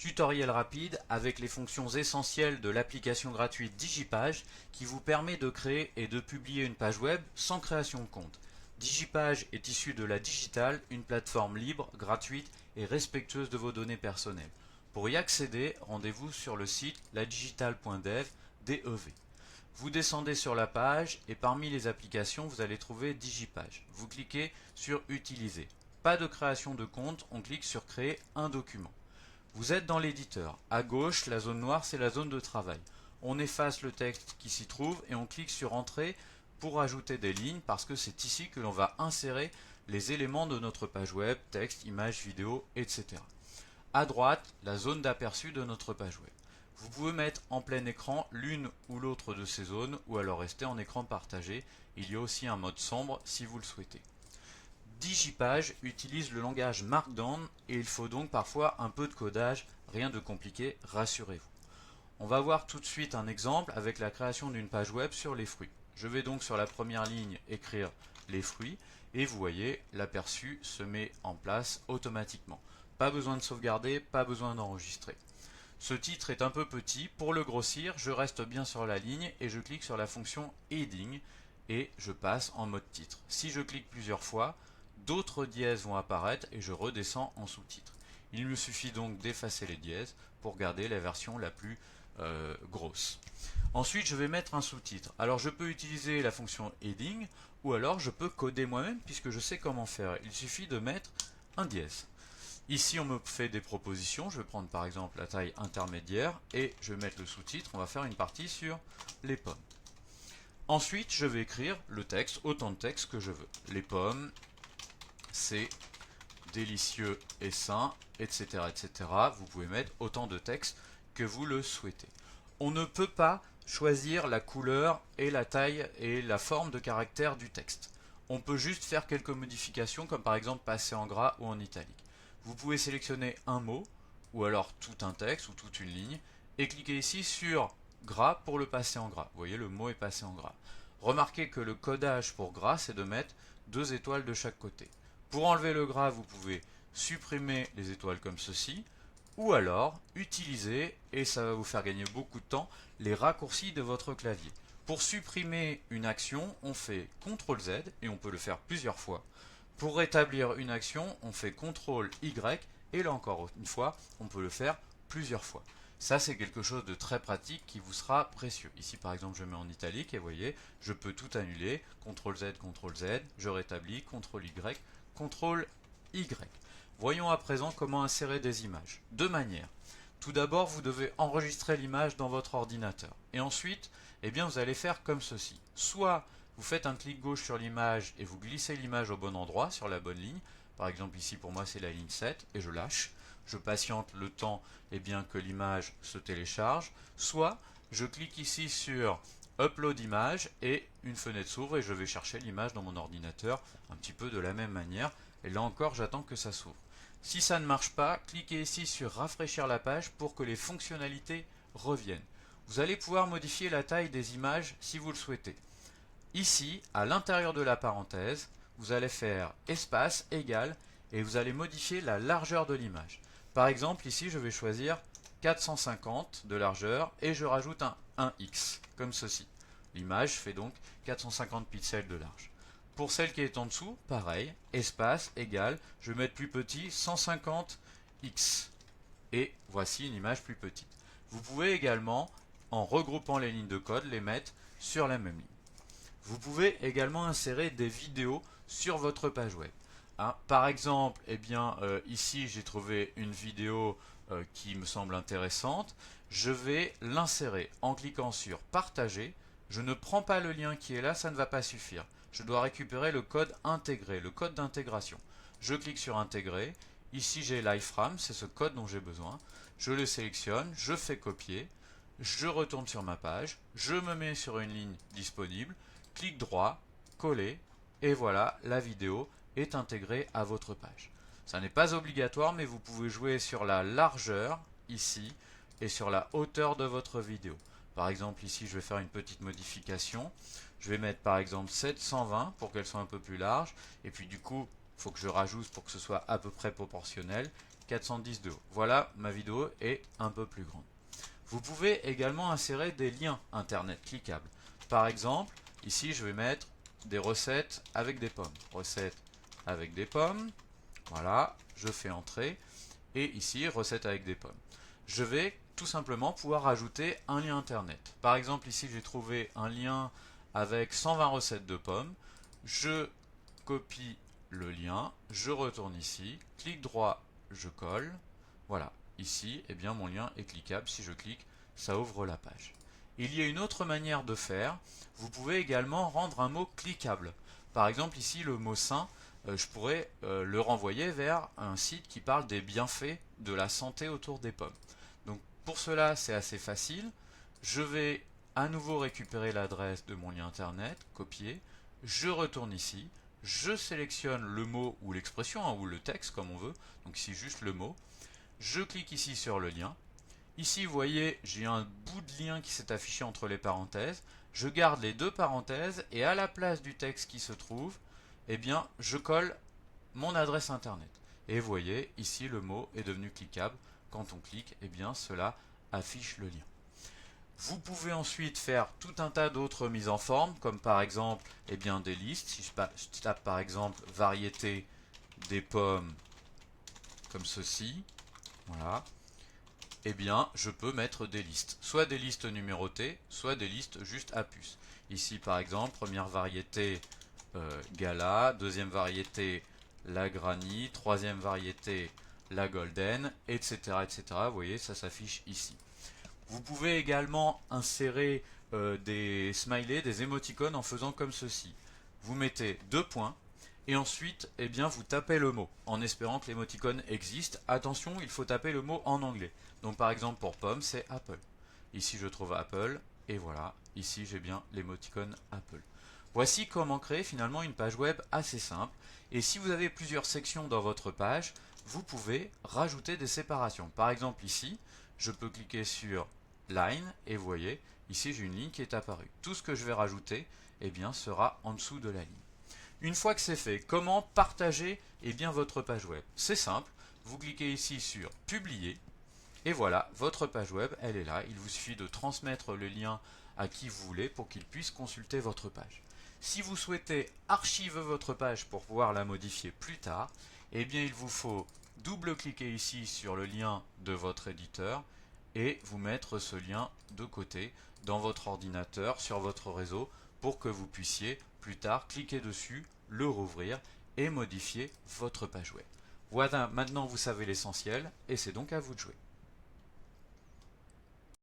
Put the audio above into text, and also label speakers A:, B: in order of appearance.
A: Tutoriel rapide avec les fonctions essentielles de l'application gratuite Digipage qui vous permet de créer et de publier une page web sans création de compte. Digipage est issu de la Digital, une plateforme libre, gratuite et respectueuse de vos données personnelles. Pour y accéder, rendez-vous sur le site ladigital.dev. Vous descendez sur la page et parmi les applications, vous allez trouver Digipage. Vous cliquez sur Utiliser. Pas de création de compte, on clique sur Créer un document. Vous êtes dans l'éditeur. À gauche, la zone noire, c'est la zone de travail. On efface le texte qui s'y trouve et on clique sur Entrée pour ajouter des lignes parce que c'est ici que l'on va insérer les éléments de notre page web, texte, images, vidéos, etc. À droite, la zone d'aperçu de notre page web. Vous pouvez mettre en plein écran l'une ou l'autre de ces zones ou alors rester en écran partagé. Il y a aussi un mode sombre si vous le souhaitez. Digipage utilise le langage Markdown et il faut donc parfois un peu de codage, rien de compliqué, rassurez-vous. On va voir tout de suite un exemple avec la création d'une page web sur les fruits. Je vais donc sur la première ligne écrire les fruits et vous voyez l'aperçu se met en place automatiquement. Pas besoin de sauvegarder, pas besoin d'enregistrer. Ce titre est un peu petit, pour le grossir, je reste bien sur la ligne et je clique sur la fonction Heading et je passe en mode titre. Si je clique plusieurs fois, d'autres dièses vont apparaître et je redescends en sous-titre. Il me suffit donc d'effacer les dièses pour garder la version la plus grosse. Ensuite, je vais mettre un sous-titre. Alors, je peux utiliser la fonction heading ou alors je peux coder moi-même puisque je sais comment faire. Il suffit de mettre un dièse. Ici, on me fait des propositions. Je vais prendre par exemple la taille intermédiaire et je vais mettre le sous-titre. On va faire une partie sur les pommes. Ensuite, je vais écrire le texte, autant de texte que je veux. Les pommes, c'est délicieux et sain, etc., etc. Vous pouvez mettre autant de texte que vous le souhaitez. On ne peut pas choisir la couleur et la taille et la forme de caractère du texte. On peut juste faire quelques modifications comme par exemple passer en gras ou en italique. Vous pouvez sélectionner un mot ou alors tout un texte ou toute une ligne et cliquer ici sur gras pour le passer en gras. Vous voyez, le mot est passé en gras. Remarquez que le codage pour gras, c'est de mettre 2 étoiles de chaque côté. Pour enlever le gras, vous pouvez supprimer les étoiles comme ceci, ou alors utiliser, et ça va vous faire gagner beaucoup de temps, les raccourcis de votre clavier. Pour supprimer une action, on fait CTRL Z, et on peut le faire plusieurs fois. Pour rétablir une action, on fait CTRL Y, et là encore une fois, on peut le faire plusieurs fois. Ça, c'est quelque chose de très pratique qui vous sera précieux. Ici, par exemple, je mets en italique et vous voyez, je peux tout annuler. CTRL Z, je rétablis, CTRL Y, CTRL Y. Voyons à présent comment insérer des images. Deux manières. Tout d'abord, vous devez enregistrer l'image dans votre ordinateur. Et ensuite, vous allez faire comme ceci. Soit vous faites un clic gauche sur l'image et vous glissez l'image au bon endroit, sur la bonne ligne. Par exemple, ici, pour moi, c'est la ligne 7 et je lâche. Je patiente le temps que l'image se télécharge. Soit je clique ici sur Upload image et une fenêtre s'ouvre et je vais chercher l'image dans mon ordinateur un petit peu de la même manière. Et là encore, j'attends que ça s'ouvre. Si ça ne marche pas, cliquez ici sur rafraîchir la page pour que les fonctionnalités reviennent. Vous allez pouvoir modifier la taille des images si vous le souhaitez. Ici, à l'intérieur de la parenthèse, vous allez faire espace égal et vous allez modifier la largeur de l'image. Par exemple, ici, je vais choisir 450 de largeur et je rajoute un X, comme ceci. L'image fait donc 450 pixels de large. Pour celle qui est en dessous, pareil, espace égal, je vais mettre plus petit, 150x. Et voici une image plus petite. Vous pouvez également, en regroupant les lignes de code, les mettre sur la même ligne. Vous pouvez également insérer des vidéos sur votre page web. Par exemple, ici j'ai trouvé une vidéo qui me semble intéressante. Je vais l'insérer en cliquant sur partager. Je ne prends pas le lien qui est là, ça ne va pas suffire. Je dois récupérer le code intégré, le code d'intégration. Je clique sur intégrer. Ici j'ai l'iframe, c'est ce code dont j'ai besoin. Je le sélectionne, je fais copier. Je retourne sur ma page. Je me mets sur une ligne disponible. Clic droit, coller. Et voilà, la vidéo est intégrée à votre page. Ça n'est pas obligatoire, mais vous pouvez jouer sur la largeur, ici, et sur la hauteur de votre vidéo. Par exemple, ici, je vais faire une petite modification. Je vais mettre par exemple 720 pour qu'elle soit un peu plus large. Et puis du coup, il faut que je rajoute pour que ce soit à peu près proportionnel. 410 de haut. Voilà, ma vidéo est un peu plus grande. Vous pouvez également insérer des liens internet cliquables. Par exemple, ici je vais mettre des recettes avec des pommes. Recettes avec des pommes. Voilà, je fais entrer. Et ici, recettes avec des pommes. Je vais tout simplement pouvoir ajouter un lien internet. Par exemple, ici j'ai trouvé un lien avec 120 recettes de pommes. Je copie le lien, je retourne ici, clic droit, je colle. Voilà, ici, eh bien, mon lien est cliquable. Si je clique, ça ouvre la page. Il y a une autre manière de faire. Vous pouvez également rendre un mot cliquable. Par exemple, ici, le mot sain, je pourrais le renvoyer vers un site qui parle des bienfaits de la santé autour des pommes. Donc, pour cela, c'est assez facile. Je vais à nouveau récupérer l'adresse de mon lien internet, copier. Je retourne ici. Je sélectionne le mot ou l'expression, hein, ou le texte comme on veut. Donc ici, juste le mot. Je clique ici sur le lien. Ici, vous voyez, j'ai un bout de lien qui s'est affiché entre les parenthèses. Je garde les deux parenthèses et à la place du texte qui se trouve, eh bien, je colle mon adresse internet. Et vous voyez, ici, le mot est devenu cliquable. Quand on clique, eh bien, cela affiche le lien. Vous pouvez ensuite faire tout un tas d'autres mises en forme, comme par exemple eh bien, des listes. Si je tape par exemple variété des pommes comme ceci, voilà, eh bien je peux mettre des listes. Soit des listes numérotées, soit des listes juste à puce. Ici par exemple, première variété Gala, deuxième variété la Granny, troisième variété la Golden, etc. etc. Vous voyez, ça s'affiche ici. Vous pouvez également insérer des smileys, des émoticônes en faisant comme ceci. Vous mettez deux points et ensuite eh bien, vous tapez le mot en espérant que l'émoticône existe. Attention, il faut taper le mot en anglais. Donc par exemple pour pomme, c'est Apple. Ici je trouve Apple et voilà, ici j'ai bien l'émoticône Apple. Voici comment créer finalement une page web assez simple. Et si vous avez plusieurs sections dans votre page, vous pouvez rajouter des séparations. Par exemple ici, je peux cliquer sur Line et vous voyez, ici j'ai une ligne qui est apparue. Tout ce que je vais rajouter eh bien, sera en dessous de la ligne. Une fois que c'est fait, comment partager eh bien, votre page web? C'est simple, vous cliquez ici sur Publier et voilà, votre page web, elle est là. Il vous suffit de transmettre le lien à qui vous voulez pour qu'il puisse consulter votre page. Si vous souhaitez archiver votre page pour pouvoir la modifier plus tard, eh bien il vous faut double-cliquer ici sur le lien de votre éditeur et vous mettre ce lien de côté dans votre ordinateur, sur votre réseau, pour que vous puissiez plus tard cliquer dessus, le rouvrir et modifier votre page web. Voilà, maintenant vous savez l'essentiel et c'est donc à vous de jouer.